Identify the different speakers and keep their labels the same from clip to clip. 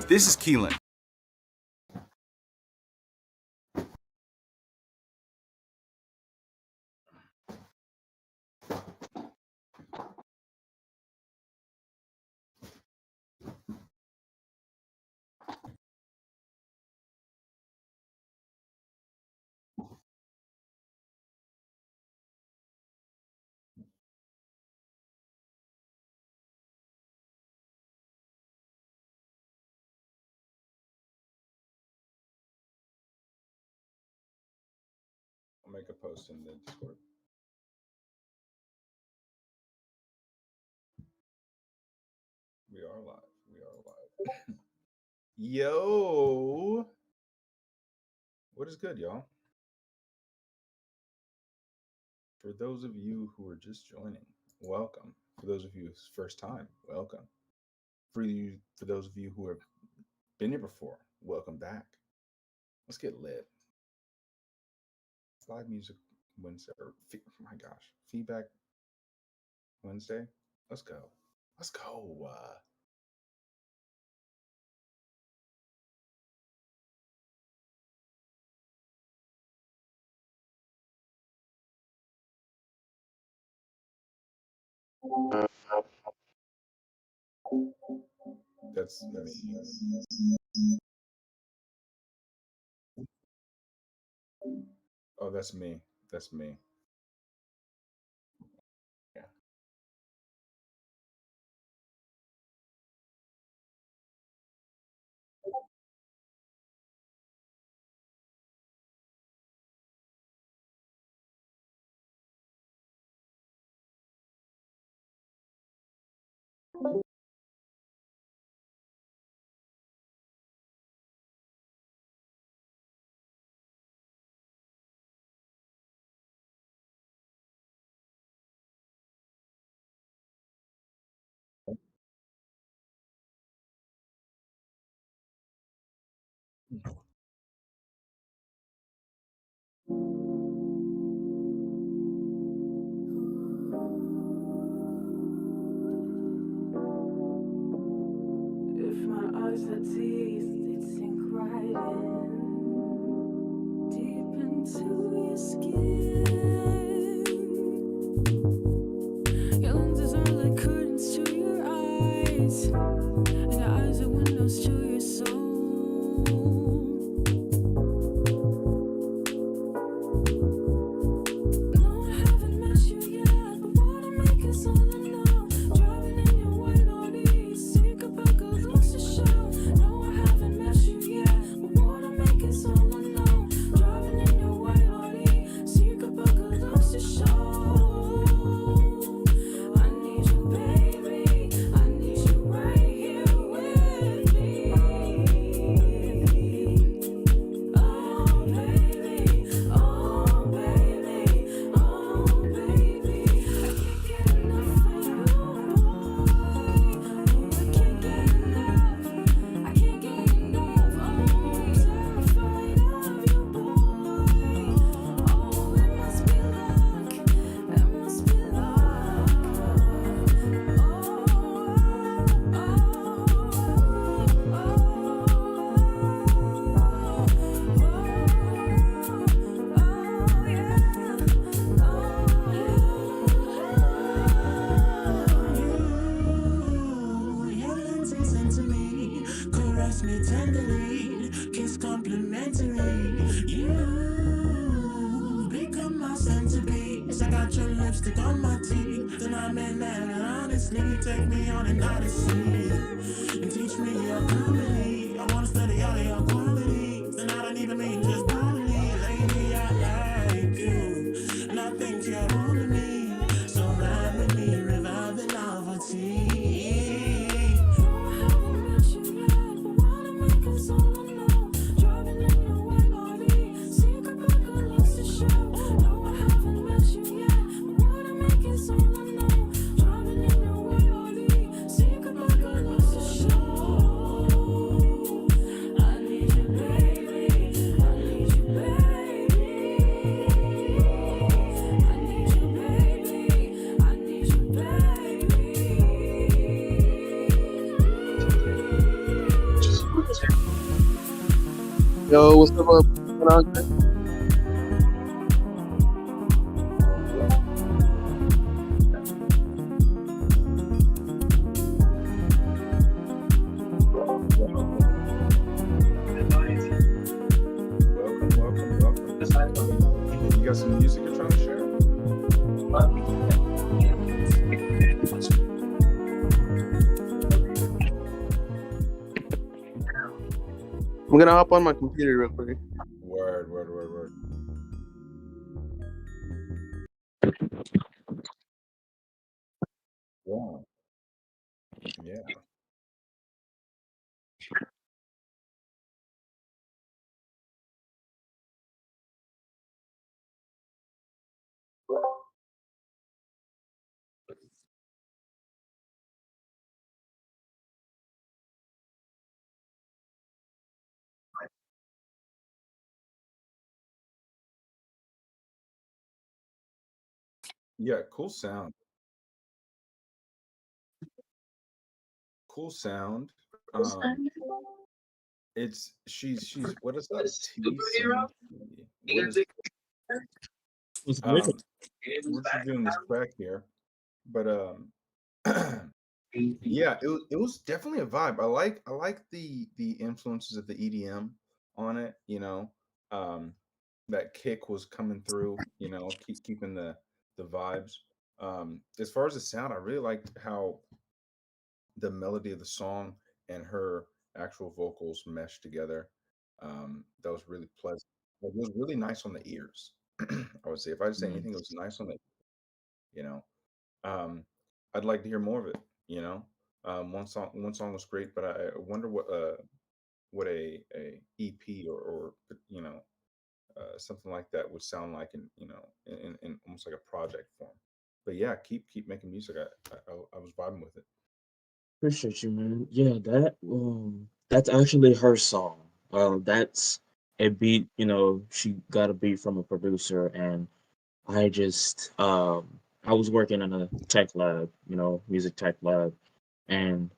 Speaker 1: This is Keelan. I'll make a post in the Discord. We are live. Yo. What is good, y'all? For those of you who are just joining, welcome. For those of you who's first time, welcome. For those of you who have been here before, welcome back. Let's get lit. Live music Wednesday, my gosh, feedback Wednesday. Let's go. Let's go. That's me. Oh, that's me. That's me. Yeah.
Speaker 2: If my eyes had teeth, they'd sink right in, deep into your skin. Your lenses are like curtains to your eyes, and your eyes are windows to your soul. No, I haven't met you yet, but wanna make us all alone. Driving in your white Audi, sick of a good looks to show. No, I haven't met you yet, but wanna make us all alone. Driving in your white Audi, sick of a good looks to show. I need you, baby. I need you right here with me. Oh, baby. Oh, baby. Oh, baby. I can't get enough of you, boy. I can't get enough. I can't get enough. I'm terrified of you, boy. Oh, it must be luck. It must be luck.
Speaker 3: Your lenses into me, caress me tenderly, kiss complimentary. You become my centerpiece. I got your lipstick on my teeth, then I'm in there. And honestly, take me on an odyssey and teach me your comedy. I wanna study all of your qualities, and I don't even mean just bodily. Lady, I like you, and I think you're on to me. So ride with me, revive the novelty.
Speaker 2: I need you, baby. I need you, baby.
Speaker 4: Yo, what's up, Andre?
Speaker 1: Welcome, welcome, welcome. You got some music you're trying to share?
Speaker 4: I'm gonna hop on my computer real quick.
Speaker 1: Word, word, word, word. Wow. Yeah. Yeah, cool sound. Cool sound. Um, it's she's what is that? T Sam. What is
Speaker 5: What's good?
Speaker 1: um we're just doing this track here. But yeah, it was definitely a vibe. I like the influences of the EDM on it, you know. Um that kick was coming through, keeping the vibes. As far as the sound, I really liked how the melody of the song and her actual vocals meshed together. That was really pleasant. It was really nice on the ears. I would say if I would say anything, it was nice on the, you know. Um, I'd like to hear more of it. You know, one song was great, but I wonder what a EP or something like that would sound like in almost like a project form. But yeah, keep making music. I was vibing with it.
Speaker 5: Appreciate you, man. Yeah, that's actually her song. That's a beat, she got a beat from a producer, and I just I was working in a tech lab, music tech lab, and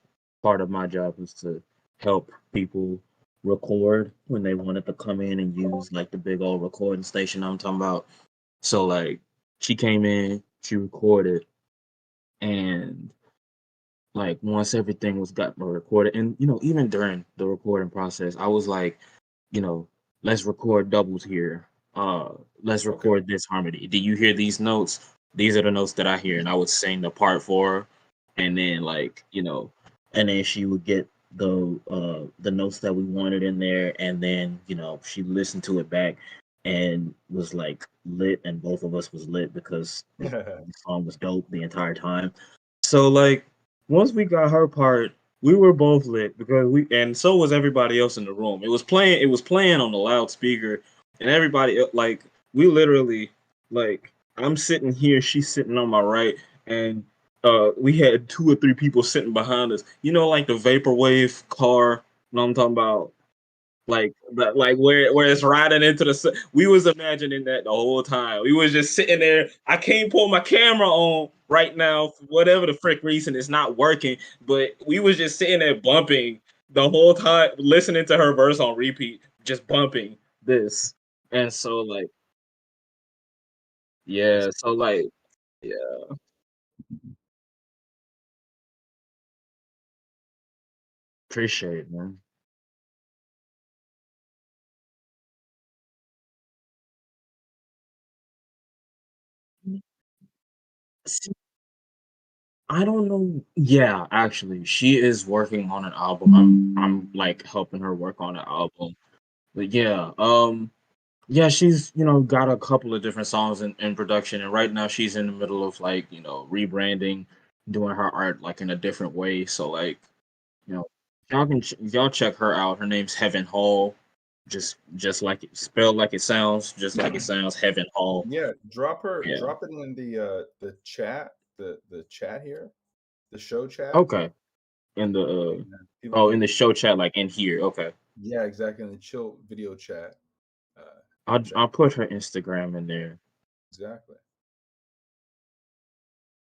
Speaker 5: part of my job was to help people record when they wanted to come in and use like the big old recording station I'm talking about. So like she came in, she recorded, and like once everything was got recorded, and even during the recording process I was like, you know let's record doubles here, let's
Speaker 1: Okay.
Speaker 5: record this harmony. Do you hear these notes? These are the notes that I hear, and I would sing the part for her, and then like and then she would get the notes that we wanted in there, and then she listened to it back and was like lit, and both of us was lit because the song was dope the entire time. So like once we got her part, we were both lit because and so was everybody else in the room. It was playing on the loudspeaker, and like we literally, like, I'm sitting here, she's sitting on my right, and we had two or three people sitting behind us. Like the vaporwave car. You know what I'm talking about? Like that, like where it's riding into the we was imagining that the whole time. We was just sitting there. I can't pull my camera on right now for whatever the frick reason, it's not working, but we was just sitting there bumping the whole time, listening to her verse on repeat, just bumping this. And so like,
Speaker 1: That's
Speaker 5: yeah, so like, yeah, appreciate it, man. I don't know. Yeah, actually, she is working on an album. I'm like helping her work on an album. But yeah, yeah, she's got a couple of different songs in production, and right now she's in the middle of like rebranding, doing her art like in a different way. So like you know, y'all check her out. Her name's Heaven Hall, just like it spelled like it sounds, just like it sounds. Heaven Hall.
Speaker 1: Yeah,
Speaker 5: Yeah.
Speaker 1: drop it in the chat, the chat here, the show chat.
Speaker 5: Okay. In the
Speaker 1: And then people can
Speaker 5: in the show chat, like in here. Okay.
Speaker 1: yeah, exactly in the chill video chat. Check
Speaker 5: I'll put her Instagram in there.
Speaker 1: exactly.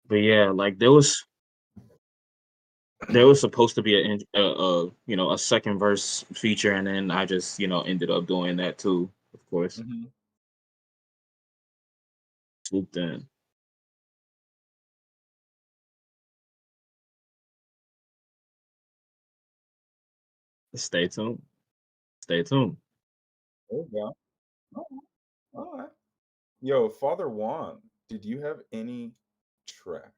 Speaker 5: But yeah, like there was There was supposed to be a second verse feature, and then I just ended up doing that too. Of course,
Speaker 1: Hmm.
Speaker 5: swooped in. Stay tuned. Stay tuned.
Speaker 1: There you go. All right. All right. Yo, Father Juan, did you have any tracks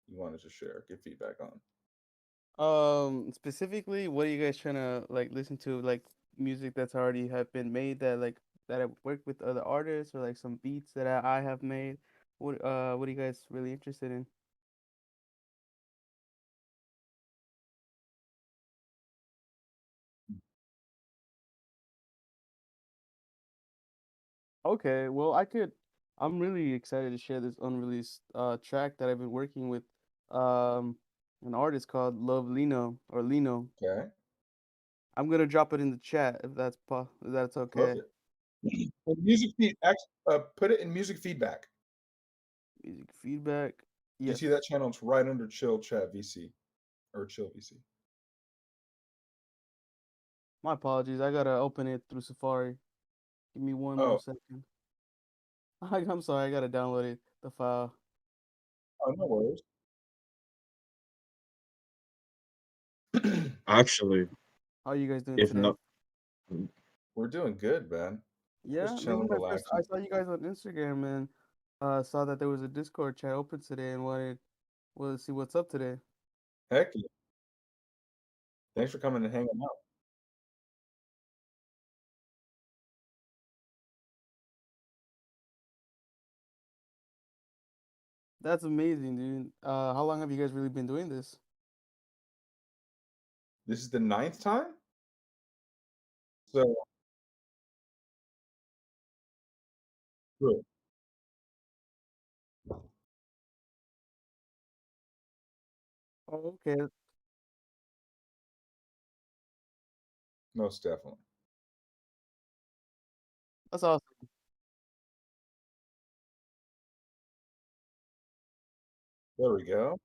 Speaker 1: you wanted to share, give feedback on?
Speaker 4: Specifically, what are you guys trying to like listen to? Like music that's already have been made that like that I've worked with other artists, or like some beats that I have made. What are you guys really interested in? Okay, well I could. I'm really excited to share this unreleased track that I've been working with um an artist called Love Lino or Lino.
Speaker 1: Okay.
Speaker 4: I'm gonna drop it in the chat if that's okay.
Speaker 1: Perfect. And music put it in music feedback.
Speaker 4: Music feedback.
Speaker 1: Do you
Speaker 4: Yes.
Speaker 1: see that channel? It's right under Chill Chat VC or Chill VC.
Speaker 4: My apologies. I gotta open it through Safari. Give me one more
Speaker 1: Oh,
Speaker 4: second. I'm sorry. I gotta download it, the file.
Speaker 1: oh, no worries.
Speaker 5: Actually,
Speaker 4: How are you guys doing
Speaker 5: if
Speaker 4: today?
Speaker 5: no,
Speaker 1: We're doing good, man.
Speaker 4: Yeah,
Speaker 1: Just
Speaker 4: this is
Speaker 1: chilling,
Speaker 4: my first. I
Speaker 1: relaxing.
Speaker 4: saw you guys on Instagram and saw that there was a Discord chat open today and wanted to see what's up today.
Speaker 1: Heck yeah. Thanks for coming and hanging out.
Speaker 4: That's amazing, dude. How long have you guys really been doing this?
Speaker 1: This is the ninth time? So, good.
Speaker 4: Oh, okay.
Speaker 1: Most definitely.
Speaker 4: That's awesome.
Speaker 1: There we go.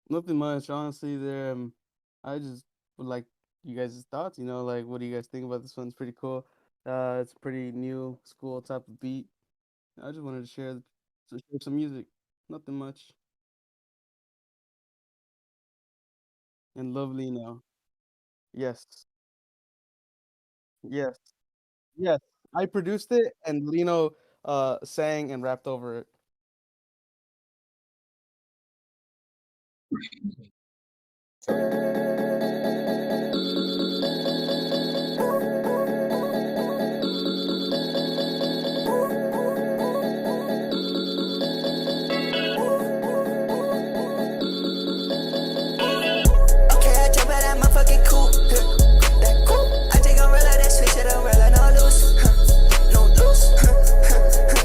Speaker 4: Nothing much, honestly. There, I just would like you guys' thoughts. Like what do you guys think about this one? It's pretty cool. It's a pretty new school type of beat. I just wanted to share some music. Nothing much. And lovely now. Yes. Yes. Yes. I produced it and Lino sang and rapped over it.
Speaker 2: Okay, I jump out that motherfucking coupe. That coupe. I take umbrella, that switch it umbrella, no loose. No loose.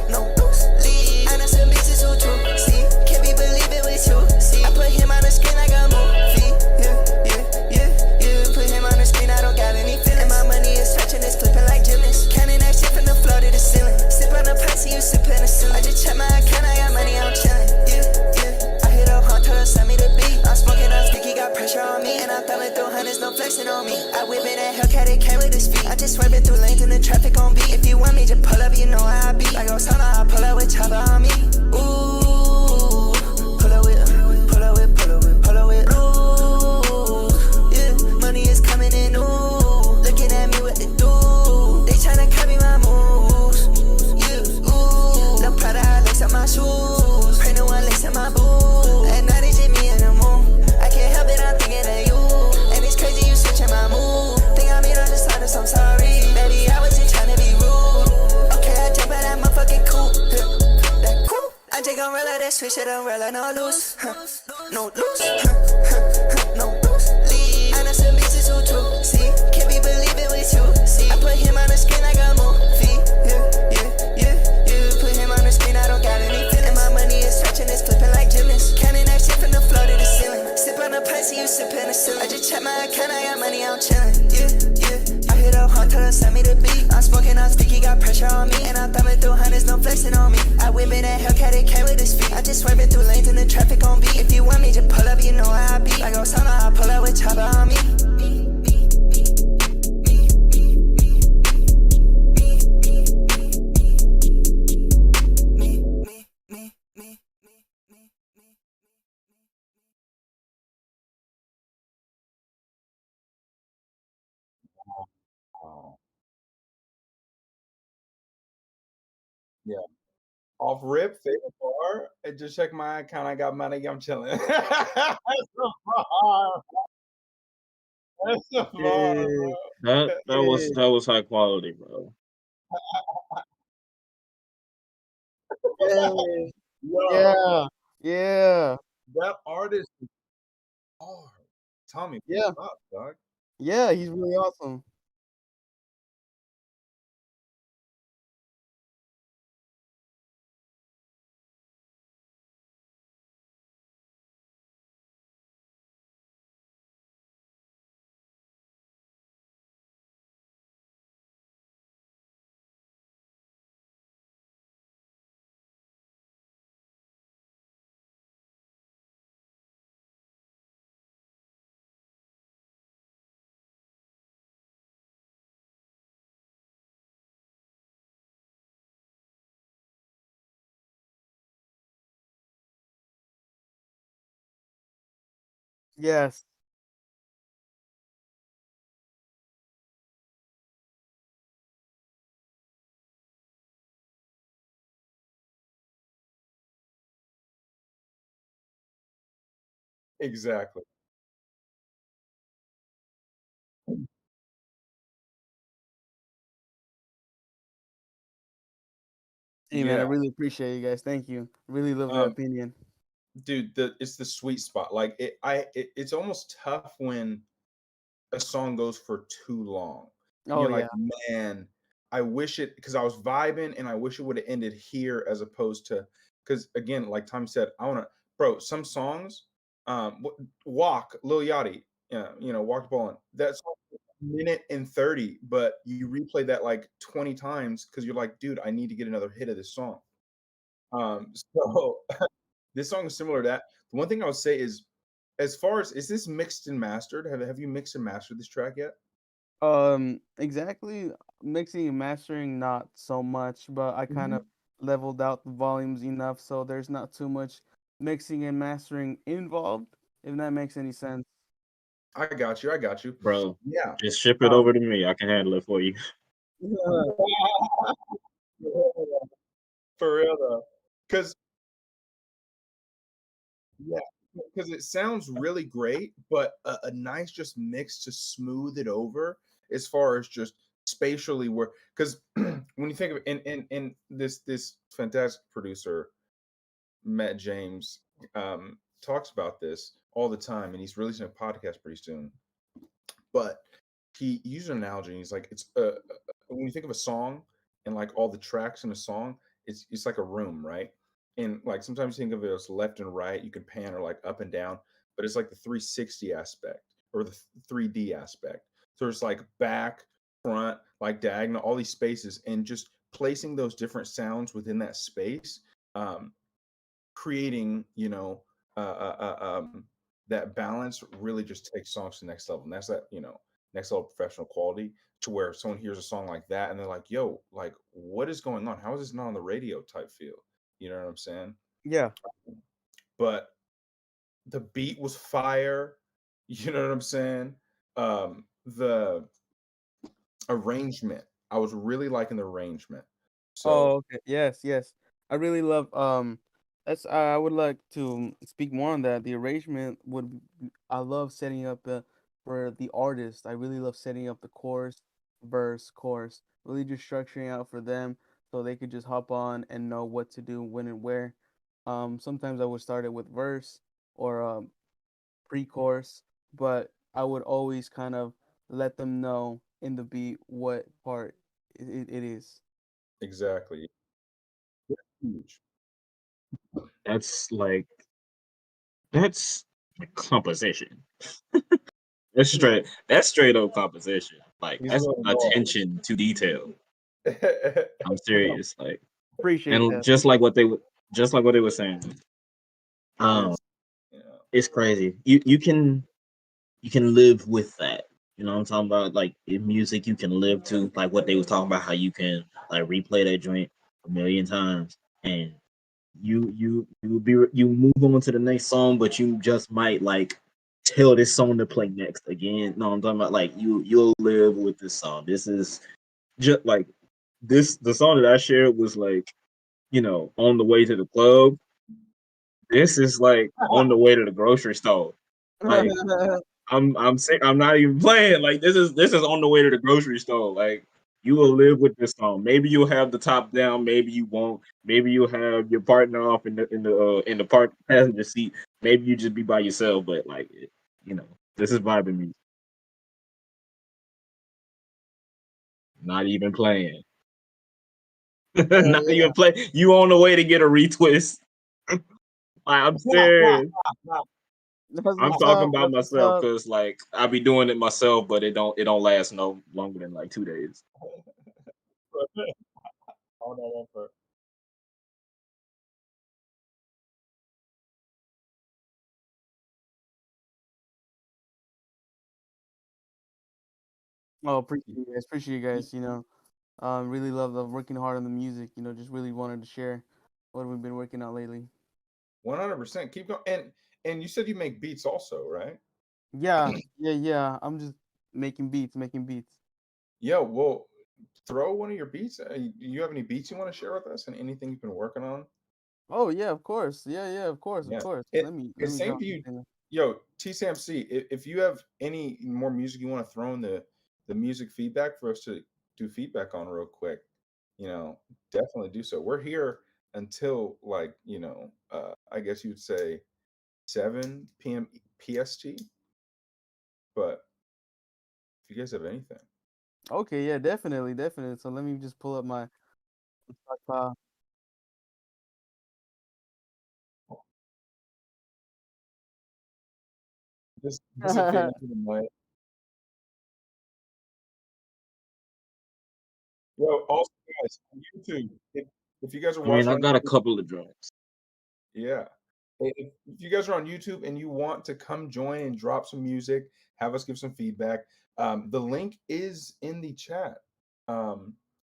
Speaker 2: No loose. Leave. I know some bitches who true. See, can't be believing with you. See, I put him on the screen like a movie. Yeah. Put him on the screen, I don't got any feeling. My money is stretching, it's flipping like gymnasts. Counting that shit from the floor to the ceiling. Sip on the pussy, you sip in the ceiling. I just check my account, I got money, I'm chilling. Yeah. I hit up, told her send me the beat. I'm smoking on sticky, got pressure on me. And I'm thumbing through hundreds, no flexing on me. I whip it at Hellcat, it came with the speed. I just swerving through lanes and the traffic on beat. If you want me, just pull up, you know how I be. Like Osama, I pull up with chopper on me. Ooh, pull up with, pull up with, pull up with, pull up with. Ooh, yeah, money is coming in. Ooh, looking at me what they do. They tryna copy my moves. Yeah, ooh, the Prada, I lace up my shoes. Pray no one lace up my boots. At night it's just me and the moon. I can't help it, I'm thinking of you. And it's crazy you switching my mood. Think I mean I'm just honest, I'm sorry. Baby, I wasn't trying to be rude. Okay, I jump out that motherfucking coupe. That coupe. I take umbrella, that switch it umbrella, no loose. No loose. No loose. Leave. I know some bitches who true. See, can't be believing with you. See, I put him on the screen like a movie. Yeah. Put him on the screen, I don't got any feeling. My money is stretching, it's flipping like gymnasts. Counting that shit from the floor to the ceiling. Sip on the pussy, you sip in the ceiling. I just check my account, I got money, I'm chilling. Yeah. I hit up, told her send me the beat. I'm smoking on sticky, got
Speaker 6: got pressure on me, and I'm thumbing through hundreds, no flexing on me. I whip it at Hellcat, it came with the speed. I just swerving through lanes and the traffic on beat. If you want me, just pull up, you know how I be. Like Osama, I pull up with chopper on me.
Speaker 1: Oh, yeah. Off rip, favorite bar. And just check my account. I got money. I'm chilling. That's a bar. That's a bar,
Speaker 4: Yeah,
Speaker 1: bro.
Speaker 4: yeah,
Speaker 5: That was high quality, bro.
Speaker 4: yeah,
Speaker 1: Yo,
Speaker 4: yeah, yeah,
Speaker 1: that artist is hard. Tommy,
Speaker 4: yeah,
Speaker 1: what's up, dog?
Speaker 4: yeah. He's really awesome. Yes.
Speaker 1: Exactly.
Speaker 4: Hey man, I
Speaker 1: Yeah.
Speaker 4: really appreciate you guys. Thank you. Really love that
Speaker 1: Um,
Speaker 4: opinion.
Speaker 1: dude, it's the sweet spot. Like it's almost tough when a song goes for too long. And
Speaker 4: Oh
Speaker 1: you're like,
Speaker 4: yeah.
Speaker 1: man, I wish it because I was vibing and I wish it would have ended here as opposed to because again, like Tom said, I want to, bro. Some songs, Walk, Lil Yachty, Walk the Ballin'. That's a minute and 30, but you replay that like 20 times because you're like, dude, I need to get another hit of this song. So this song is similar to that. The one thing I would say as far as is this mixed and mastered? Have you mixed and mastered this track yet?
Speaker 4: Exactly. Mixing and mastering, not so much, but I kind of
Speaker 1: Mhm.
Speaker 4: leveled out the volumes enough so there's not too much mixing and mastering involved, if that makes any sense.
Speaker 1: I got you. I got you.
Speaker 5: Bro,
Speaker 1: Yeah.
Speaker 5: just ship it over
Speaker 1: Um,
Speaker 5: to me. I can handle it for you.
Speaker 1: for real though, because yeah, because it sounds really great, but a nice just mix to smooth it over as far as just spatially where because when you think of in this fantastic producer Matt James talks about this all the time, and he's releasing a podcast pretty soon. But he used an analogy. And he's like, it's when you think of a song and like all the tracks in a song, it's like a room, right? And like sometimes you think of it as left and right, you can pan or like up and down, but it's like the 360 aspect or the 3D aspect. So it's like back, front, like diagonal, all these spaces, and just placing those different sounds within that space. Creating, that balance really just takes songs to the next level. And that's that, next level professional quality to where someone hears a song like that and they're like, yo, like, what is going on? How is this not on the radio type feel? You know what I'm saying?
Speaker 4: Yeah.
Speaker 1: But the beat was fire. You know what I'm saying? The arrangement, I was really liking the arrangement. So
Speaker 4: Oh, okay. Yes, yes. I really love that's I would like to speak more on that. The arrangement I love setting up for the artist. I really love setting up the chorus, verse, chorus. Really just structuring out for them so they could just hop on and know what to do when and where. Sometimes I would start it with verse or pre-chorus, but I would always kind of let them know in the beat what part it is.
Speaker 1: exactly. Huge.
Speaker 5: That's like that's composition. That's straight up composition. Like
Speaker 1: He's
Speaker 5: that's
Speaker 1: really bars.
Speaker 5: attention to detail. I'm serious. Like,
Speaker 4: Appreciate
Speaker 5: and
Speaker 4: that.
Speaker 5: just like what they were saying. Um,
Speaker 1: It's, you know,
Speaker 5: it's crazy. You can live with that. You know what I'm talking about? Like in music, you can live to like what they was talking about, how you can like replay that joint a million times, and you move on to the next song, but you just might like tell this song to play next again. No, I'm talking about like you'll live with this song. This is just like this. The song that I shared was like, you know, on the way to the club. This is like on the way to the grocery store. Like I'm saying I'm not even playing. Like this is on the way to the grocery store. Like you will live with this song. Maybe you'll have the top down. Maybe you won't. Maybe you'll have your partner off in the part passenger seat. Maybe you just be by yourself. But like you know, this is vibing music. Not even playing. Not even play. You on the way to get a retwist. Like, I'm serious.
Speaker 4: That's
Speaker 5: I'm
Speaker 4: what's
Speaker 5: talking
Speaker 4: up.
Speaker 5: about
Speaker 4: That's what's
Speaker 5: myself
Speaker 4: up.
Speaker 5: because like I be doing it myself, but it don't last no longer than like 2 days.
Speaker 1: all that effort.
Speaker 4: Oh, appreciate you guys. Appreciate you guys. Really love the working hard on the music. Just really wanted to share what we've been working on lately.
Speaker 1: 100%. Keep going. And you said you make beats also, right?
Speaker 4: Yeah, yeah, yeah. I'm just making beats, making beats.
Speaker 1: Yeah. Well, throw one of your beats. Do you have any beats you want to share with us, and anything you've been working on?
Speaker 4: Oh yeah, of course. Yeah, yeah, of course, of
Speaker 1: Yeah.
Speaker 4: course.
Speaker 1: It
Speaker 4: Let
Speaker 1: it's
Speaker 4: me
Speaker 1: same
Speaker 4: draw
Speaker 1: to you.
Speaker 4: something.
Speaker 1: Yo, TCMC, if you have any more music you want to throw in the music feedback for us to do feedback on real quick, definitely do so. We're here until like, I guess you'd say 7 p.m. PST, but if you guys have anything,
Speaker 4: Okay, yeah, definitely, definitely. So let me just pull up my stockpile.
Speaker 1: just dissipate into the mic. Yo, also guys, on YouTube, if you guys are
Speaker 5: I mean,
Speaker 1: watching
Speaker 5: I
Speaker 1: on
Speaker 5: got a
Speaker 1: YouTube,
Speaker 5: couple of drinks.
Speaker 1: yeah. If you guys are on YouTube and you want to come join and drop some music, have us give some feedback, the link is in the chat. All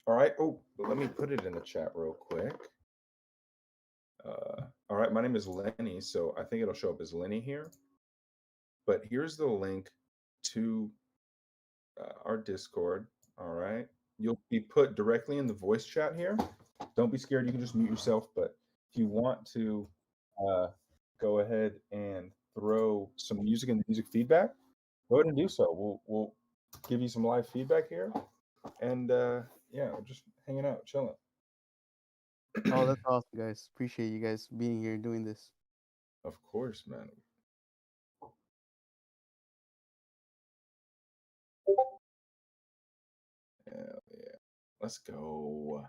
Speaker 1: right. Oh, let me put it in the chat real quick. All right. My name is Lenny, so I think it'll show up as Lenny here. But here's the link to our Discord. All right. You'll be put directly in the voice chat here. Don't be scared. You can just mute yourself. But if you want to uh, go ahead and throw some music in the music feedback, go ahead and do so. We'll give you some live feedback here, and yeah, we're just hanging out, chilling.
Speaker 4: Oh, that's awesome, guys. Appreciate you guys being here and doing this.
Speaker 1: Of course, man. Hell yeah. Let's go.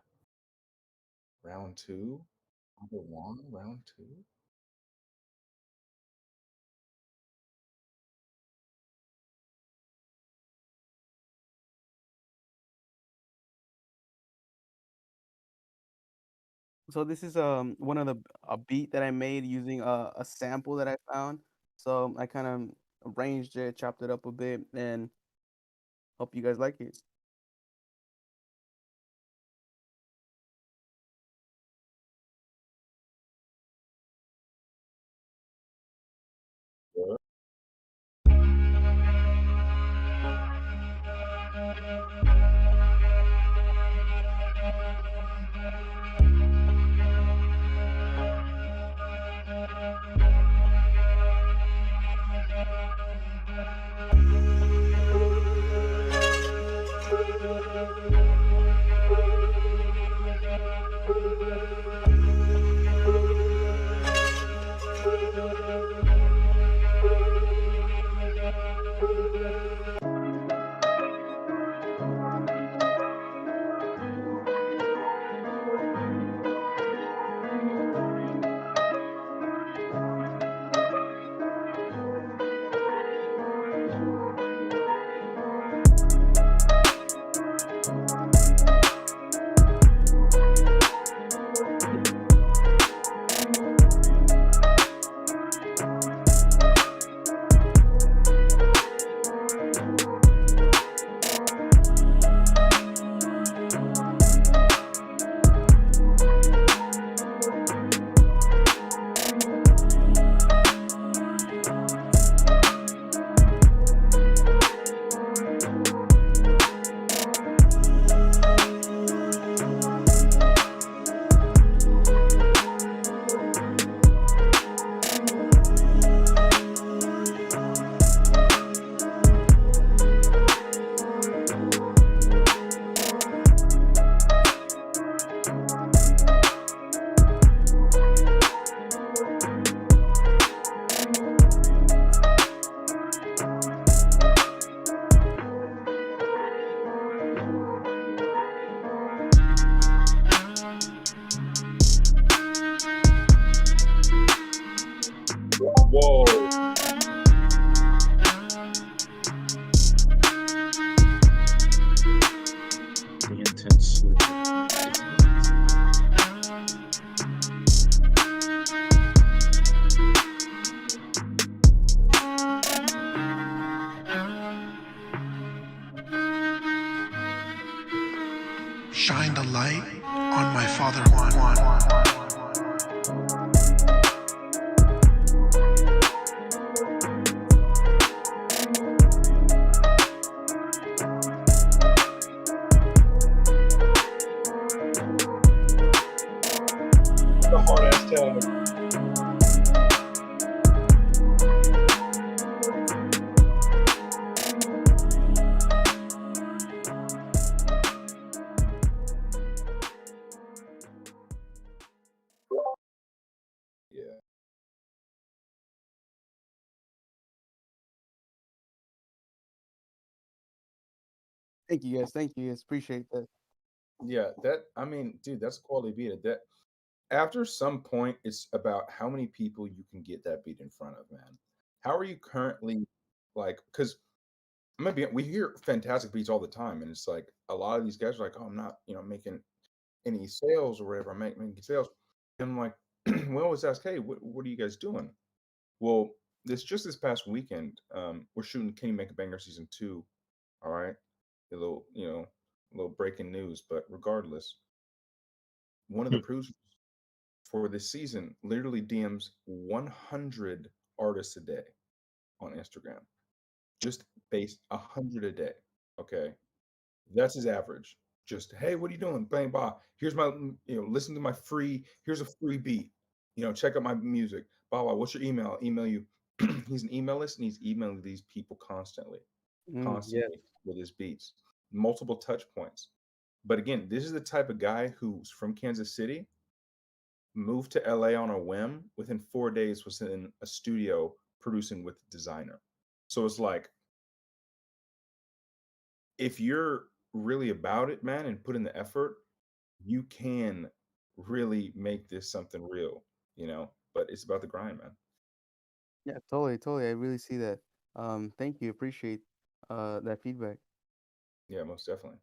Speaker 1: Round two. Number one, round two.
Speaker 4: So this is one of the a beat that I made using a sample that I found. So I kind of arranged it, chopped it up a bit, and hope you guys like it.
Speaker 1: Yeah. Whoa.
Speaker 5: The intense switch.
Speaker 3: Shine the light on my Father One.
Speaker 1: The hard ass tag. Yeah.
Speaker 4: Thank you guys. Thank you guys. Appreciate that.
Speaker 1: Yeah, that I mean, dude, that's quality beat. That after some point, it's about how many people you can get that beat in front of, man. How are you currently like? Because maybe we hear fantastic beats all the time, and it's like a lot of these guys are like, "Oh, I'm not, making any sales or whatever. I'm making sales," and I'm like, we always ask, "Hey, what are you guys doing?" Well, this past weekend, we're shooting Can You Make a Banger season 2. All right, a little, a little breaking news, but regardless, one of the producers for this season literally DMs 100 artists a day on Instagram, just base 100 a day. Okay, that's his average. Just, hey, what are you doing? Bang, bah. Here's my, listen to my free. Here's a free beat. Check out my music. Blah blah. What's your email? I'll email you. He's an email list, and he's emailing these people constantly,
Speaker 4: Yeah.
Speaker 1: constantly with his beats, multiple touch points. But again, this is the type of guy who's from Kansas City, moved to LA on a whim. Within 4 days, was in a studio producing with designer. So it's like, if you're really about it, man, and put in the effort, you can really make this something real. But it's about the grind, man.
Speaker 4: Yeah. Totally. Totally. I really see that. Thank you. Appreciate that feedback.
Speaker 1: Yeah, most definitely.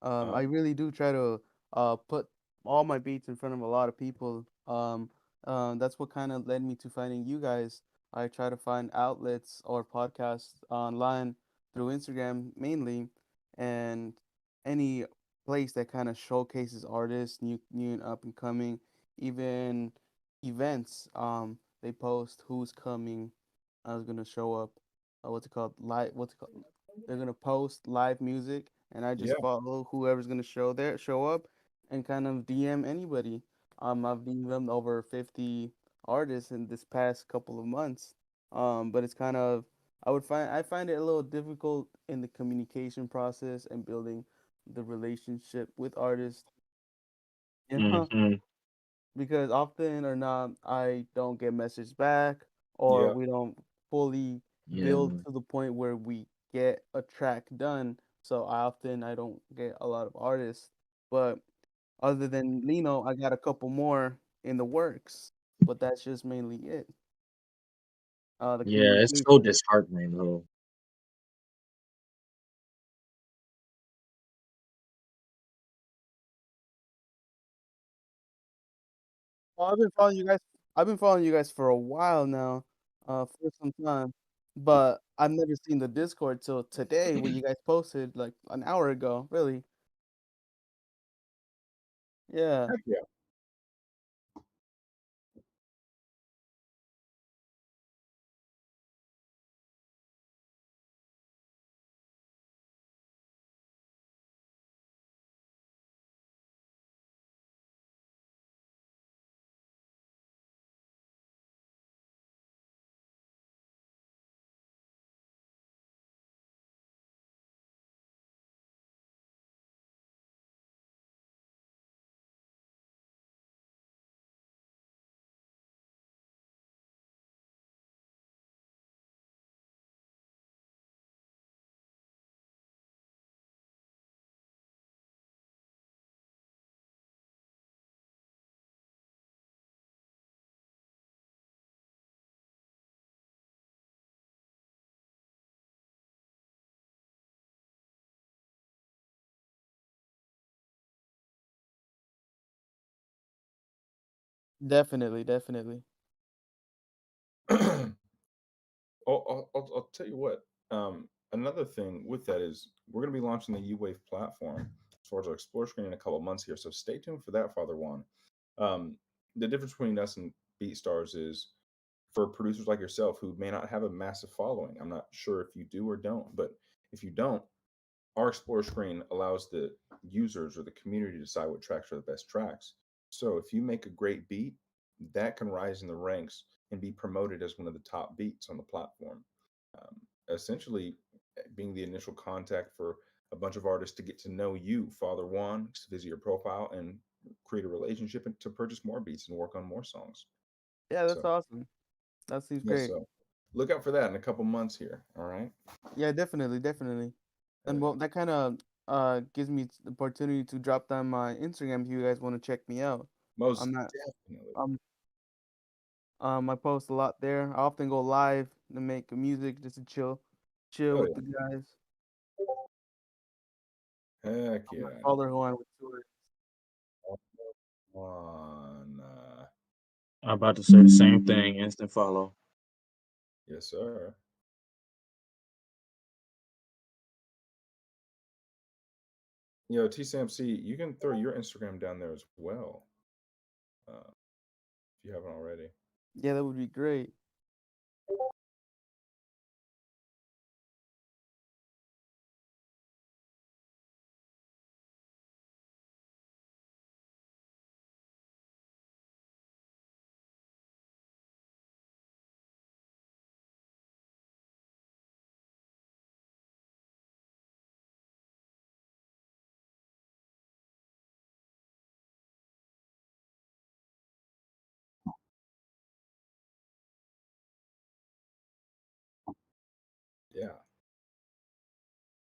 Speaker 4: I
Speaker 1: Um,
Speaker 4: really do try to put all my beats in front of a lot of people. That's what kind of led me to finding you guys. I try to find outlets or podcasts online through Instagram mainly, and any place that kind of showcases artists, new and up and coming, even events. They post who's coming, who's gonna show up. What's it called? Live. What's it called? They're gonna post live music, and I
Speaker 1: yeah,
Speaker 4: just follow whoever's gonna show up, and kind of DM anybody. I've DM'd over 50 artists in this past couple of months. But it's kind of I find it a little difficult in the communication process and building the relationship with artists. You know,
Speaker 5: Mm-hmm.
Speaker 4: because often or not, I don't get message back, or
Speaker 1: yeah,
Speaker 4: we don't fully build
Speaker 5: Yeah.
Speaker 4: to the point where we get a track done. So I don't get a lot of artists. But other than Lino, I got a couple more in the works. But that's just mainly it. The
Speaker 5: Yeah, it's so
Speaker 4: communication.
Speaker 5: disheartening though.
Speaker 4: Well, I've been following you guys. I've been following you guys for a while now, for some time. But I've never seen the Discord till today when you guys posted like an hour ago. Really? Yeah.
Speaker 1: heck yeah.
Speaker 4: Definitely, definitely.
Speaker 1: I'll tell you what. Another thing with that is we're going to be launching the Uwave platform as far as our Explore screen in a couple of months here. So stay tuned for that, Father Juan. The difference between us and BeatStars is for producers like yourself who may not have a massive following. I'm not sure if you do or don't, but if you don't, our Explore screen allows the users or the community to decide what tracks are the best tracks. So if you make a great beat, that can rise in the ranks and be promoted as one of the top beats on the platform. Um, Essentially, being the initial contact for a bunch of artists to get to know you, Father Juan, to visit your profile and create a relationship and to purchase more beats and work on more songs.
Speaker 4: Yeah, that's
Speaker 1: So,
Speaker 4: awesome. That seems
Speaker 1: yes,
Speaker 4: great.
Speaker 1: so look out for that in a couple months here. All right.
Speaker 4: Yeah, definitely, definitely.
Speaker 1: Hell
Speaker 4: And
Speaker 1: yeah.
Speaker 4: well, that kind of gives me the opportunity to drop down my Instagram if you guys want to check me out. I'm
Speaker 1: Most
Speaker 4: not
Speaker 1: definitely.
Speaker 4: I post a lot there. I often go live to make music just to chill
Speaker 1: Oh
Speaker 4: with
Speaker 1: yeah.
Speaker 4: the guys.
Speaker 1: Heck
Speaker 4: My
Speaker 1: yeah.
Speaker 4: Father Juan with tour.
Speaker 1: On.
Speaker 5: I'm about to say the same thing. Instant follow.
Speaker 1: Yes, sir. TCMC, you can throw your Instagram down there as well, if you haven't already.
Speaker 4: Yeah, that would be great.
Speaker 1: Yeah.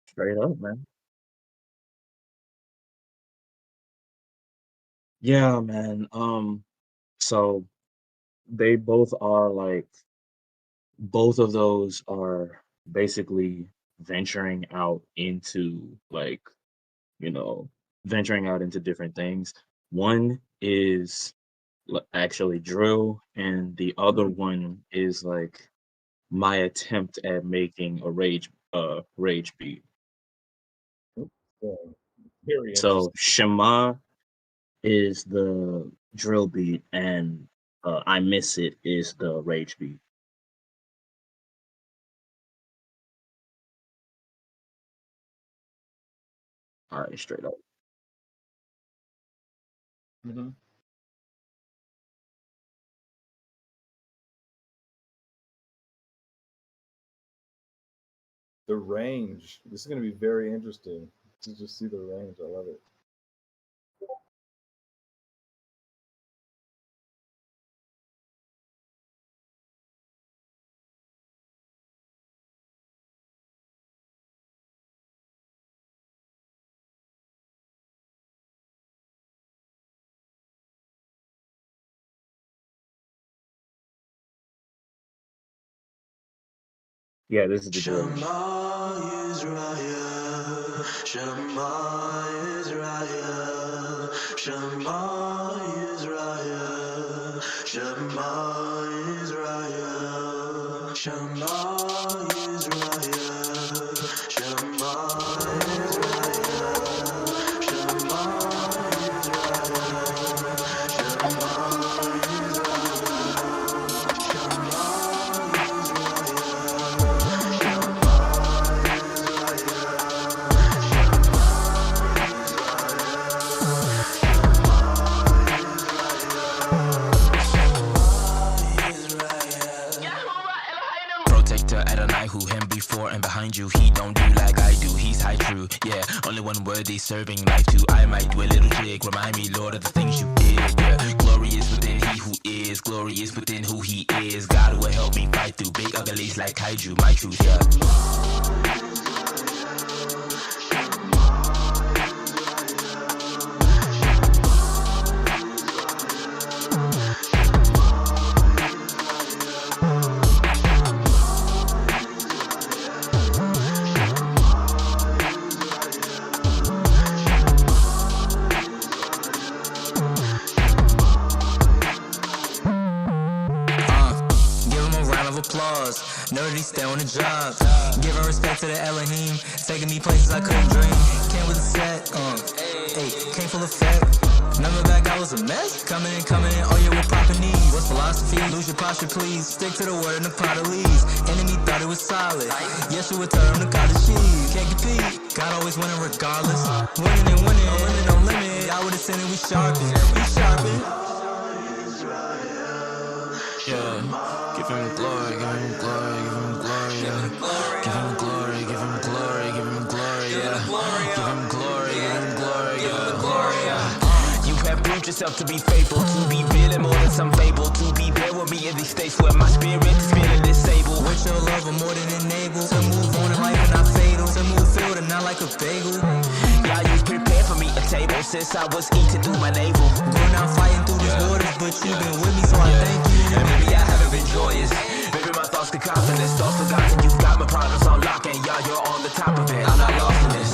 Speaker 5: Straight up, man. Yeah, man. So they both are like both of those are basically venturing out into like, you know, venturing out into different things. One is actually drill, and the other one is like my attempt at making a rage beat.
Speaker 1: So, very
Speaker 5: So
Speaker 1: interesting.
Speaker 5: Shema is the drill beat, and I Miss It is the rage beat. All right, straight up.
Speaker 1: Hmm. The range. This is going to be very interesting to just see the range. I love it.
Speaker 5: Yeah, this is the drill one.
Speaker 3: Shema Yisrael, Shema Yisrael, Shema Yisrael, Shema Yisrael, Shema Yisrael, Shema Yisrael, Shema
Speaker 7: Protector Adonai, who him before and behind you. He don't do like I do. He's high true. Yeah, only one word they serving life to. I might do a little jig. Remind me, Lord, of the things you did. Yeah, glory is within he who is. Glory is within who he is. God will help me fight through big uglies like kaiju. My truth, yeah. no respect to the Elohim. Taking me places I couldn't dream. Came with a set, hey, came full effect. Remember back, I was a mess. Coming in, oh yeah, we're popping these. What's philosophy? Lose your posture, please. Stick to the word and the pot of leaves. Enemy thought it was solid. Yes, you would tell them to call the cheese. Can't compete. God always winning regardless. Winning and winning, no limit, no limit. I would have seen it, we sharpen. Yeah, give him glory, give him glory, give him glory, yeah. Give him glory, give him glory, give him glory, yeah. Give him glory, give him glory, give him glory, yeah. You have proved yourself to be faithful, to be real and more than some fable, to be there with me in these states where my spirit is feeling disabled. With your love, I'm more than enabled to move on in life and not fatal, to move field and not like a bagel. Y'all used prepared for me a table since I was eating through my navel. Going out fighting through these waters, but you've been with me, so I thank you. And maybe I haven't been joyous. Maybe my thoughts get confidence, thoughts forgotten. You've got my problems on lock, and y'all, you're on the top of it. I'm not lost in this.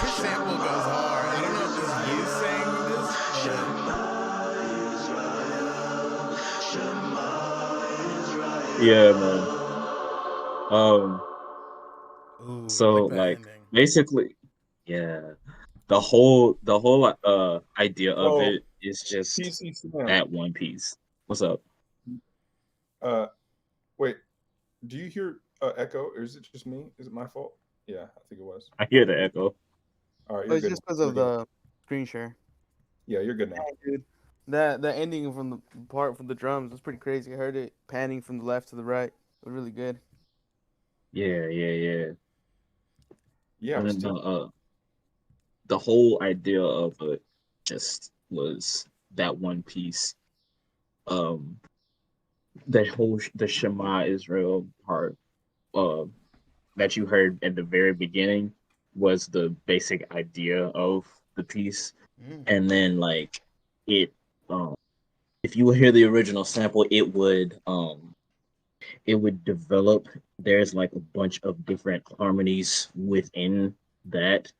Speaker 8: This sample goes hard. I don't know if this is you saying this,
Speaker 5: Yeah, man.
Speaker 8: Ooh,
Speaker 5: So
Speaker 8: I like that
Speaker 5: like
Speaker 8: ending.
Speaker 5: basically, yeah, the whole idea of
Speaker 1: So
Speaker 5: it is just
Speaker 1: TC Sam,
Speaker 5: that one piece. What's up?
Speaker 1: uh, wait, do you hear echo, or is it just me? Is it my fault? Yeah, I think it was.
Speaker 5: I hear the echo.
Speaker 1: All right,
Speaker 4: Oh,
Speaker 1: you're
Speaker 4: it's
Speaker 1: good.
Speaker 4: just because
Speaker 1: You're
Speaker 4: of
Speaker 1: good.
Speaker 4: the screen share.
Speaker 1: Yeah, you're good now.
Speaker 4: Dude, that ending from the part from the drums was pretty crazy. I heard it panning from the left to the right. It was really good.
Speaker 5: Yeah.
Speaker 1: Yeah, it
Speaker 5: And
Speaker 1: was
Speaker 5: then
Speaker 1: still.
Speaker 5: the whole idea of it just was that one piece. Um, the Shema Israel part. Uh, that you heard at the very beginning was the basic idea of the piece, and then like it if you would hear the original sample, it would develop. There's like a bunch of different harmonies within that,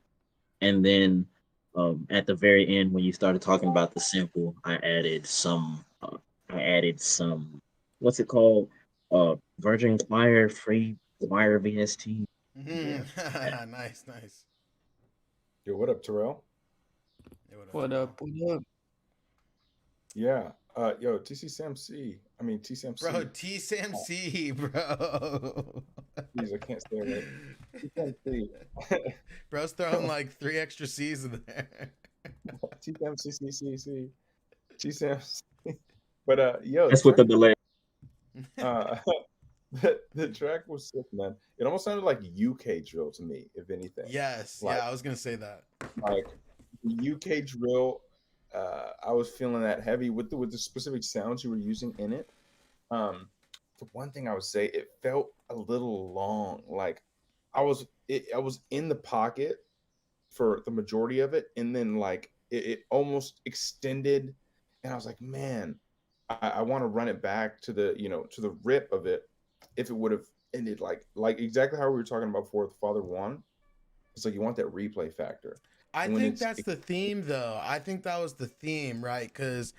Speaker 5: and then at the very end when you started talking about the sample, I added some, what's it called, virgin choir free choir VST. Yeah.
Speaker 8: Nice, nice.
Speaker 1: Yo, what up, Terrell?
Speaker 8: Yeah,
Speaker 4: What up? What up?
Speaker 1: Yeah. Yo, TC Sam C. I mean T Sam C.
Speaker 8: Bro, T Sam C, bro.
Speaker 1: Please, I can't say it right. T Sam C.
Speaker 8: Bro's throwing like 3 extra C's in there.
Speaker 1: T Sam C C C C. T Sam C. But yo,
Speaker 5: That's with the delay.
Speaker 1: uh the track was sick, man. It almost sounded like UK drill to me, if anything.
Speaker 8: Yes,
Speaker 1: Like,
Speaker 8: yeah, I was gonna say that.
Speaker 1: like the UK drill, I was feeling that heavy with the specific sounds you were using in it. The one thing I would say, it felt a little long. Like I was in the pocket for the majority of it, and then like it almost extended, and I was like, man, I want to run it back to the to the rip of it. If it would have ended like exactly how we were talking about before with Father One, it's like you want that replay factor.
Speaker 8: I
Speaker 1: And when
Speaker 8: think that's the theme, though. I think that was the theme, right? Because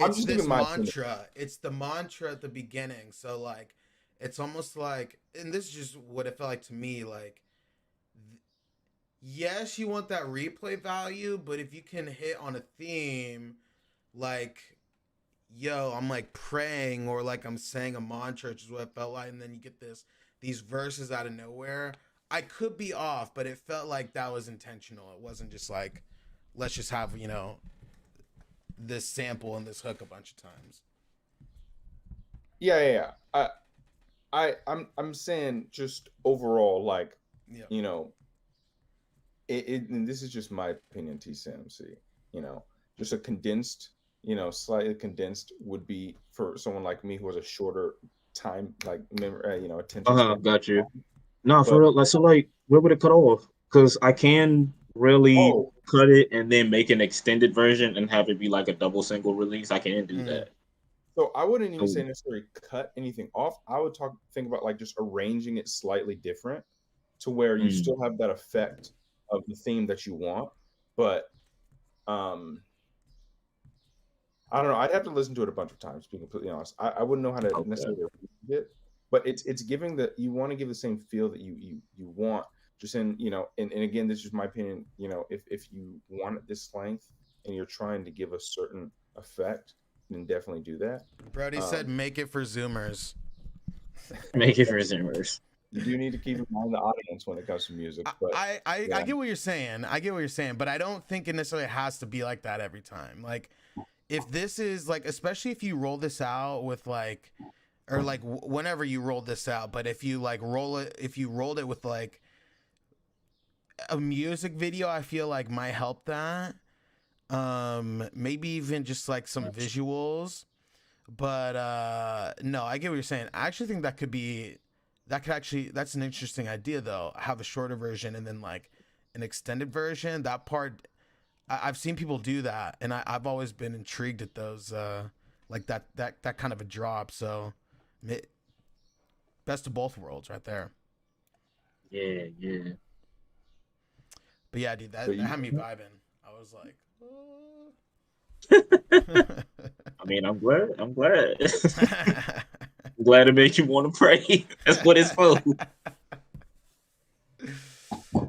Speaker 1: I'm
Speaker 8: it's
Speaker 1: just
Speaker 8: this
Speaker 1: giving my opinion.
Speaker 8: mantra. It's the mantra at the beginning. So, like, it's almost like, and this is just what it felt like to me. Like, yes, you want that replay value, but if you can hit on a theme, like, yo, I'm like praying or like I'm saying a mantra, which is what it felt like, and then you get these verses out of nowhere. I could be off, but it felt like that was intentional. It wasn't just like, let's just have, this sample and this hook a bunch of times.
Speaker 1: Yeah. I'm saying just overall, like,
Speaker 8: Yeah.
Speaker 1: you know, and this is just my opinion, TCMC, just a condensed, slightly condensed would be for someone like me who has a shorter time, like, attention span.
Speaker 5: Got you. No, for
Speaker 1: But
Speaker 5: real. Like, so, like, where would it cut off? Because I can really
Speaker 1: oh,
Speaker 5: cut it and then make an extended version and have it be like a double single release. I can do
Speaker 8: Mm.
Speaker 5: that.
Speaker 1: so I wouldn't even
Speaker 5: So,
Speaker 1: say necessarily cut anything off. I would think about like just arranging it slightly different to where you
Speaker 5: mm,
Speaker 1: still have that effect of the theme that you want, but um I don't know. I'd have to listen to it a bunch of times, to be completely honest. I wouldn't know how to
Speaker 5: okay.
Speaker 1: necessarily read it, but it's giving you want to give the same feel that you want. Just in and again, this is my opinion. If you want this length and you're trying to give a certain effect, then definitely do that.
Speaker 8: Brody said, make it for Zoomers.
Speaker 5: Make it for Zimmers.
Speaker 1: You do need to keep in mind the audience when it comes to music, but
Speaker 8: I
Speaker 1: yeah.
Speaker 8: get what you're saying. I get what you're saying, but I don't think it necessarily has to be like that every time. Like, if this is like, especially if you roll this out with like, or like whenever you roll this out, but if you like if you rolled it with like a music video, I feel like might help that. Maybe even just like some visuals. But no, I get what you're saying. I actually think that's an interesting idea though. Have a shorter version and then like an extended version. That part, I've seen people do that, and I've always been intrigued at those, like that kind of a drop. So, best of both worlds, right there.
Speaker 5: Yeah.
Speaker 8: But yeah, dude, that
Speaker 1: So you-
Speaker 8: had me vibing. I was like,
Speaker 5: I mean, I'm glad. I'm glad it makes you want to pray. That's what it's for.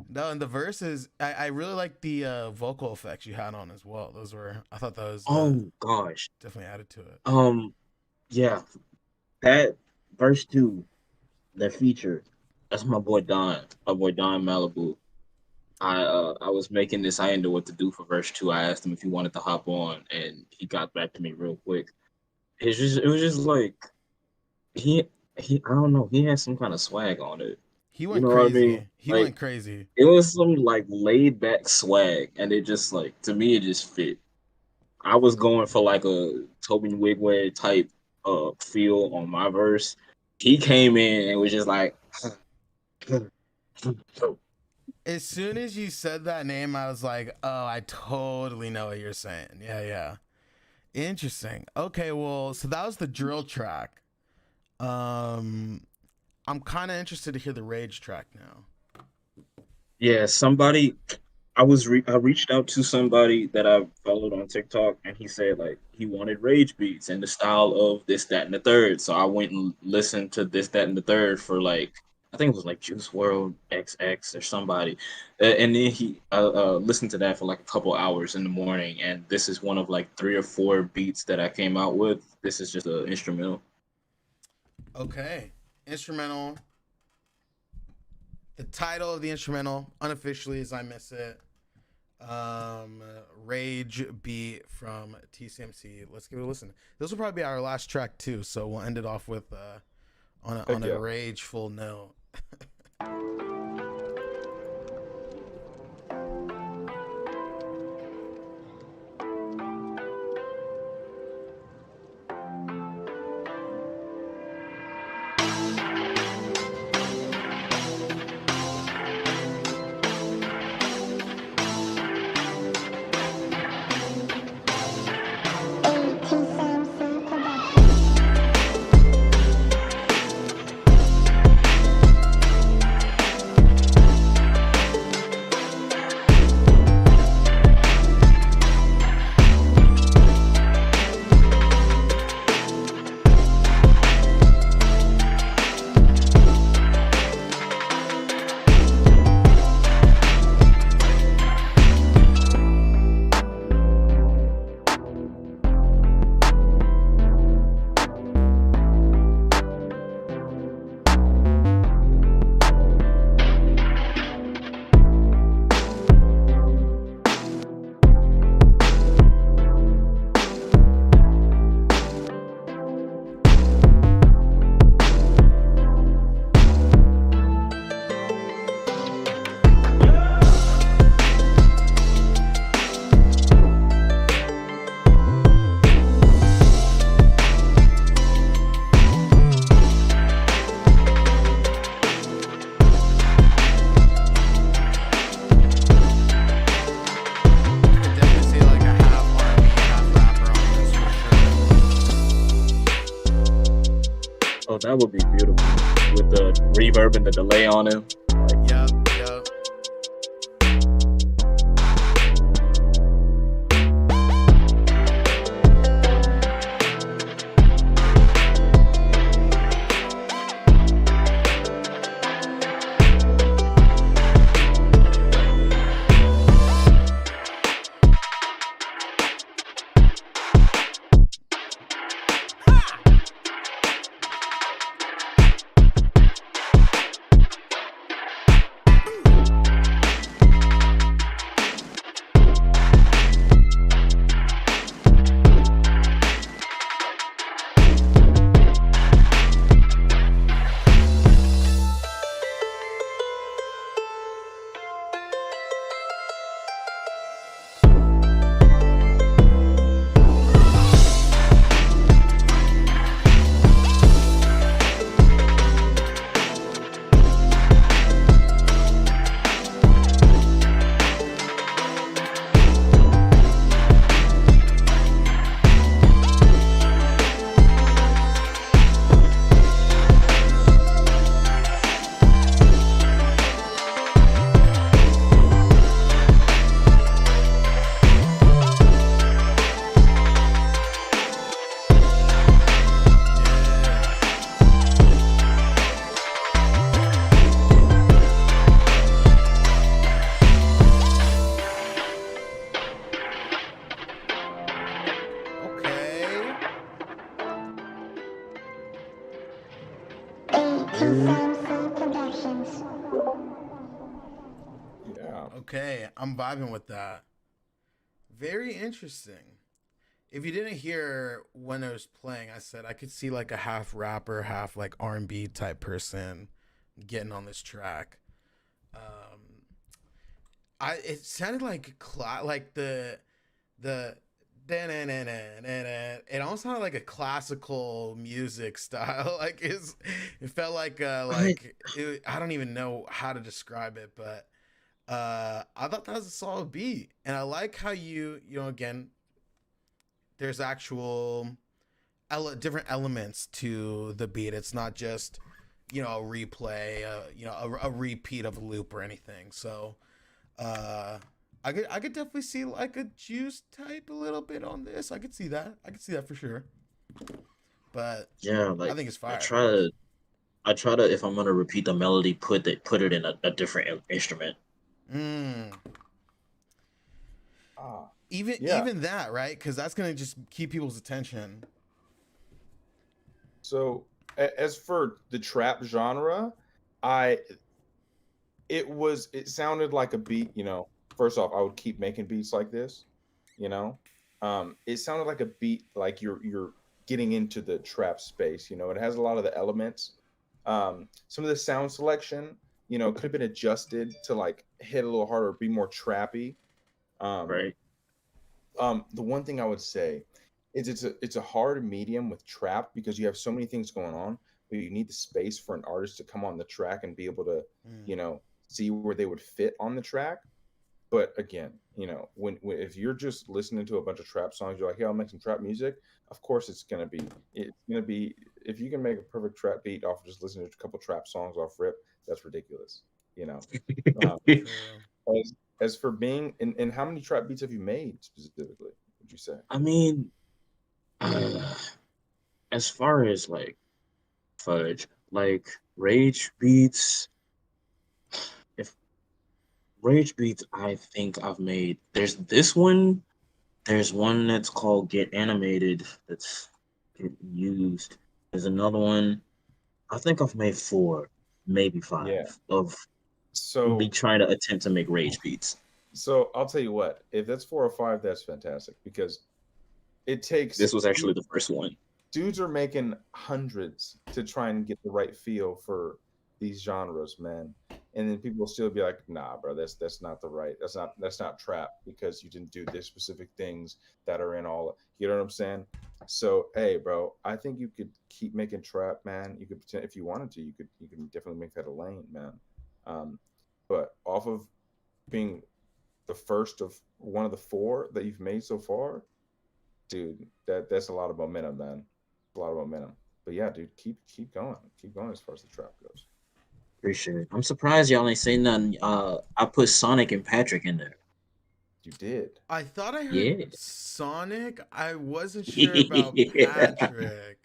Speaker 8: No, and the verses, I really like the vocal effects you had on as well. I thought those
Speaker 5: Oh gosh.
Speaker 8: definitely added to it.
Speaker 5: Yeah. That verse 2, that feature, that's my boy Don. My boy Don Malibu. I was making this. I didn't know what to do for verse 2. I asked him if he wanted to hop on, and he got back to me real quick. It was just like he I don't know. He had some kind of swag on it.
Speaker 8: He went
Speaker 5: know what I
Speaker 8: crazy.
Speaker 5: mean?
Speaker 8: He
Speaker 5: Like,
Speaker 8: went crazy.
Speaker 5: It was some like laid back swag, and it just like to me it just fit. I was going for like a Tobin Wigwam type feel on my verse. He came in and was just like
Speaker 8: As soon as you said that name, I was like, oh, I totally know what you're saying. Yeah. Interesting. Okay, well, so that was the drill track. I'm kind of interested to hear the rage track now.
Speaker 5: yeah, somebody I reached out to somebody that I followed on TikTok, and he said like he wanted rage beats in the style of this, that, and the third. So I went and listened to this, that, and the third for like I think it was like Juice World XX or somebody, and then he listened to that for like a couple hours in the morning. And this is one of like 3 or 4 beats that I came out with. This is just an instrumental.
Speaker 8: Okay, instrumental. The title of the instrumental, unofficially, as I miss it, Rage Beat from TCMC. Let's give it a listen. This will probably be our last track too, so we'll end it off with on a rageful note.
Speaker 5: Oh, that would be beautiful with the reverb and the delay on him.
Speaker 8: Yep, yep. Okay.
Speaker 1: Yeah.
Speaker 8: Okay, I'm vibing with that. Very interesting. If you didn't hear when I was playing, I said I could see like a half rapper, half like R&B type person getting on this track. Um, I it sounded like like the it almost sounded like a classical music style. Like it felt
Speaker 5: I
Speaker 8: like I don't even know how to describe it, but I thought that was a solid beat, and I like how you know, again, there's actual different elements to the beat. It's not just, you know, a replay, a repeat of a loop or anything. So uh I could definitely see like a juice type a little bit on this. I could see that. I could see that for sure. But
Speaker 5: yeah,
Speaker 8: I
Speaker 5: like
Speaker 8: think it's
Speaker 5: I
Speaker 8: fire.
Speaker 5: try to I try to if I'm gonna repeat the melody, put it in a different instrument.
Speaker 8: Mm.
Speaker 1: Ah.
Speaker 8: Even
Speaker 1: Yeah.
Speaker 8: even that, right? Because that's gonna just keep people's attention.
Speaker 1: So as for the trap genre, I it sounded like a beat, you know. First off, I would keep making beats like this, you know. It sounded like a beat like you're getting into the trap space, you know. It has a lot of the elements. Some of the sound selection, you know, could have been adjusted to like hit a little harder, be more trappy. Um,
Speaker 5: Right,
Speaker 1: the one thing I would say is it's a hard medium with trap because you have so many things going on, but you need the space for an artist to come on the track and be able to,
Speaker 8: Mm.
Speaker 1: you know, see where they would fit on the track. But again, you know, when if you're just listening to a bunch of trap songs, you're like, "Yeah, I'll make some trap music." Of course, it's gonna be if you can make a perfect trap beat off of just listening to a couple trap songs off rip, that's ridiculous, you know. Um,
Speaker 8: True.
Speaker 1: as for being and how many trap beats have you made specifically? Would you say?
Speaker 5: I mean, uh, as far as like fudge, like rage beats, if rage beats, I think I've made. There's this one. There's one that's called Get Animated. That's getting used. There's another one. I think I've made four, maybe
Speaker 1: Yeah.
Speaker 5: five of me
Speaker 1: So
Speaker 5: trying to attempt to make rage beats.
Speaker 1: so I'll tell you what, if that's 4 or 5, that's fantastic because it takes
Speaker 5: This was actually the first one.
Speaker 1: dudes are making hundreds to try and get the right feel for these genres, man. And then people will still be like, "Nah, bro, that's not the right. That's not trap because you didn't do this specific things that are in all." You know what I'm saying? So, hey, bro, I think you could keep making trap, man. You could if you wanted to, you can definitely make that a lane, man. Um, but off of being the first of one of the four that you've made so far, dude, that's a lot of momentum, man. A lot of momentum. But yeah, dude, keep going as far as the trap goes.
Speaker 5: Appreciate it. I'm surprised y'all ain't say nothing. I put Sonic and Patrick in there.
Speaker 1: You did.
Speaker 8: I thought I heard
Speaker 5: Yeah.
Speaker 8: Sonic. I wasn't sure about Patrick.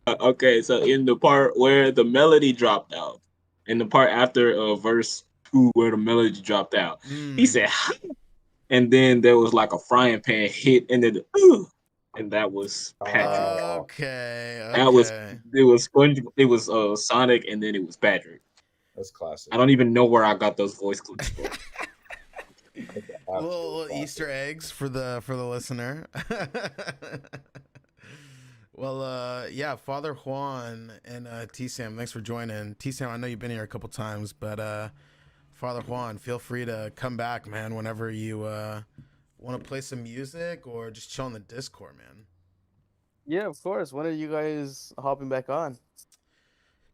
Speaker 5: Okay, so in the part where the melody dropped out, in the part after verse 2 where the melody dropped out, he
Speaker 8: Mm.
Speaker 5: said, "Ha!" And then there was like a frying pan hit, and then and that was Patrick.
Speaker 8: Okay.
Speaker 5: That was
Speaker 8: Okay.
Speaker 5: it was Sponge, it was Sonic, and then it was Patrick.
Speaker 1: That's classic.
Speaker 5: I don't even know where I got those voice clips from.
Speaker 1: That's an
Speaker 8: Little
Speaker 1: absolute classic.
Speaker 8: Easter eggs for the listener. Well, yeah, Father Juan and T Sam, thanks for joining. T Sam, I know you've been here a couple times, but Father Juan, feel free to come back, man, whenever you want to play some music or just chill on the Discord, man.
Speaker 4: Yeah, of course. When are you guys hopping back on?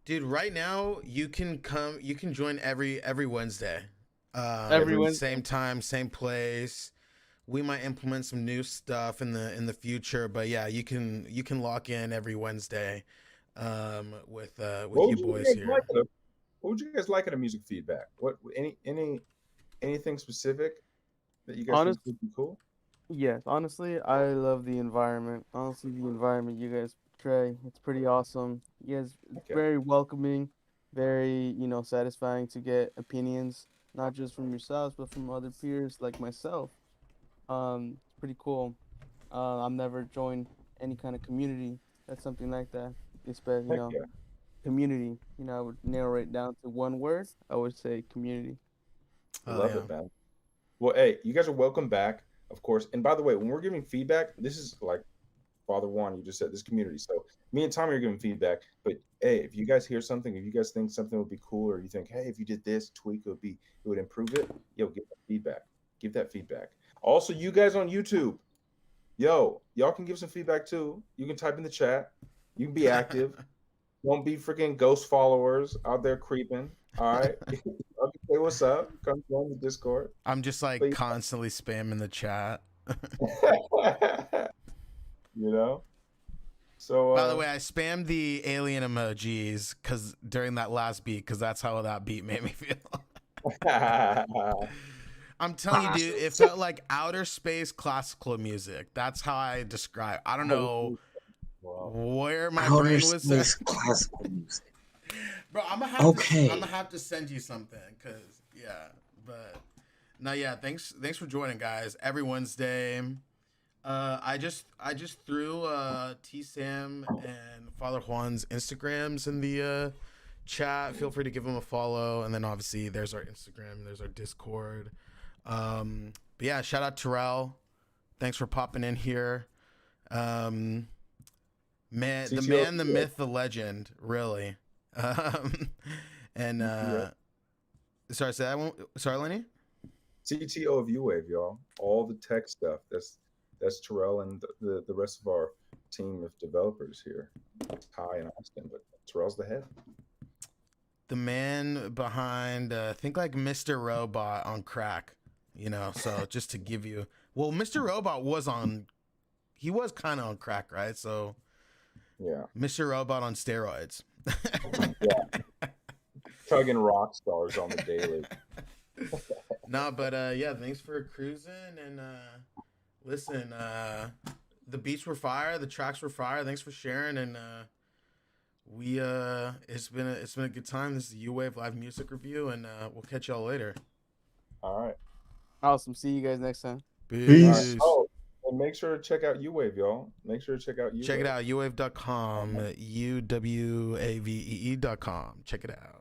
Speaker 8: Dude, right now you can come, you can join every Wednesday.
Speaker 4: Every Wednesday.
Speaker 8: Same time, same place. We might implement some new stuff in the future, but yeah, you can lock in every Wednesday with you boys here.
Speaker 1: What would you guys like at a music feedback? What anything specific that you guys think
Speaker 4: Honest,
Speaker 1: would be cool?
Speaker 4: yes. Honestly, I love the environment. Honestly, the environment you guys portray, it's pretty awesome. You guys, it's
Speaker 1: Okay.
Speaker 4: very welcoming, very, satisfying to get opinions, not just from yourselves, but from other peers like myself. It's pretty cool. I've never joined any kind of community that's something like that. Especially,
Speaker 1: Heck yeah.
Speaker 4: community. I would narrow it down to one word. I would say community.
Speaker 8: Oh
Speaker 1: Love
Speaker 8: yeah.
Speaker 1: it, man. Well, hey, you guys are welcome back, of course. And by the way, when we're giving feedback, this is like Father Juan, you just said this community. So me and Tommy are giving feedback. But hey, if you guys hear something, if you guys think something would be cool, or you think, hey, if you did this tweak, it would improve it. Yo, give that feedback. Give that feedback. Also, you guys on YouTube, yo, y'all can give some feedback too. You can type in the chat. You can be active. Don't be freaking ghost followers out there creeping. All right. Okay, hey, what's up? Come join the Discord.
Speaker 8: I'm just like
Speaker 1: But
Speaker 8: constantly spamming the chat.
Speaker 1: you know. So
Speaker 8: By the way, I spammed the alien emojis because during that last beat, because that's how that beat made me feel. I'm telling you, dude, it felt like outer space classical music. That's how I describe. I don't know
Speaker 1: Wow.
Speaker 8: where my
Speaker 5: Outer
Speaker 8: brain was at.
Speaker 5: space classical music.
Speaker 8: Bro, I'm
Speaker 5: Okay.
Speaker 8: gonna have to send you something, cause yeah, but no, yeah. Thanks for joining, guys. Every Wednesday. I just threw T Sam and Father Juan's Instagrams in the chat. Feel free to give them a follow, and then obviously there's our Instagram, there's our Discord. But yeah, shout out Terrell. Thanks for popping in here. Man, the
Speaker 1: CTO,
Speaker 8: man, the myth, the legend, really. And sorry, say that one. Sorry, Lenny.
Speaker 1: CTO of Uwave, y'all. All the tech stuff. That's Terrell and the rest of our team of developers here. Ty and Austin, but Terrell's the head.
Speaker 8: The man behind think like Mr. Robot on crack, so just to give you, well, Mr. Robot was kind of on crack, right? So
Speaker 1: Yeah.
Speaker 8: Mr. Robot on steroids.
Speaker 1: Tugging rock stars on the daily.
Speaker 8: No, but yeah, thanks for cruising, and listen, the beats were fire, the tracks were fire. Thanks for sharing, and we it's been a good time. This is the U-Wave live music review, and we'll catch y'all later.
Speaker 1: All right.
Speaker 4: Awesome. See you guys next time.
Speaker 8: Peace.
Speaker 1: Oh, and make sure to check out Uwave, y'all. Make sure to check out Uwave.
Speaker 8: Check it out, uwave.com, uwavee.com. Check it out.